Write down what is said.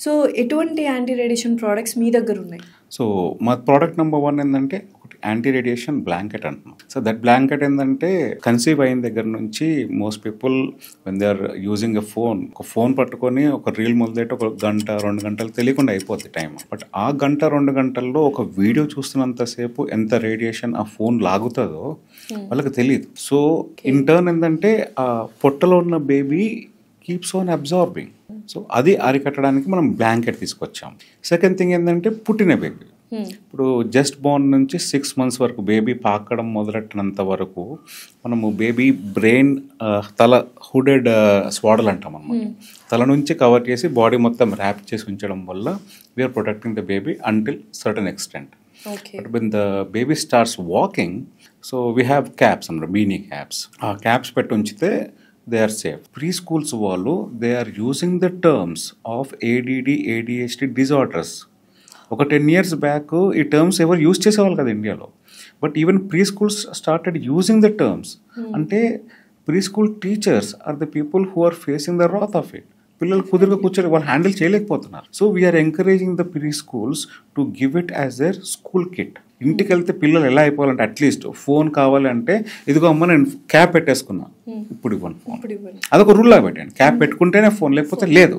So ఎటువంటి anti radiation products మీ దగ్గర ఉన్నాయి? సో మా ప్రోడక్ట్ నెంబర్ 1 ఏంటంటే యాంటీ రేడియేషన్ బ్లాంకెట్ అంటున్నాం. సో దట్ బ్లాంకెట్ ఏంటంటే కన్సీవ్ అయిన దగ్గర నుంచి most people when they are using ఒక ఫోన్ పట్టుకొని ఒక రీల్ మొదలెట్టి ఒక గంట 2 గంటలు తెలియకుండా అయిపోద్ది టైం. బట్ ఆ గంట 2 గంటల్లో ఒక వీడియో చూస్తున్నంతసేపు ఎంత రేడియేషన్ ఆ ఫోన్ లాగుతుందో వాళ్ళకి తెలియదు. సో ఇన్ టర్న్ ఏంటంటే ఆ పొట్టలో ఉన్న baby keeps on absorbing. So అది అరికట్టడానికి మనం బ్లాంకెట్ తీసుకొచ్చాం. సెకండ్ థింగ్ ఏంటంటే పుట్టిన బేబీ, ఇప్పుడు జస్ట్ బోర్న్ నుంచి 6 months వరకు బేబీ పాకడం మొదలెట్టినంత వరకు మనము బేబీ బ్రెయిన్ తల హుడెడ్ స్వాడల్ అంటాం అన్నమాట. తల నుంచి కవర్ చేసి బాడీ మొత్తం ర్యాప్ చేసి ఉంచడం వల్ల we are protecting the baby until certain extent. But when the baby starts walking, so we have caps అన్నమాట, మీనీ క్యాప్స్. ఆ క్యాప్స్ పెట్టి ఉంచితే they are safe. Preschools వాళ్ళు they are using the terms of ADD, ADHD disorders. ఒక 10 years back ఈ terms ఎవరు use చేసేవాళ్ళు కదా ఇండియాలో. But even pre schools started using the terms. అంటే pre school teachers are the people who are facing the wrath of it. పిల్లలు కుదురుగా కూర్చొని వాళ్ళు హ్యాండిల్ చేయలేకపోతున్నారు. So we are encouraging the pre schools to give it as their school kit. ఇంటికి వెళ్తే పిల్లలు ఎలా అయిపోవాలంటే అట్లీస్ట్ ఫోన్ కావాలంటే ఇదిగో అమ్మ నేను క్యాప్ పెట్టేసుకున్నా, ఇప్పుడు ఇవ్వను ఫోన్. అదొక రూల్ లా పెట్టండి, క్యాప్ పెట్టుకుంటేనే ఫోన్, లేకపోతే లేదు.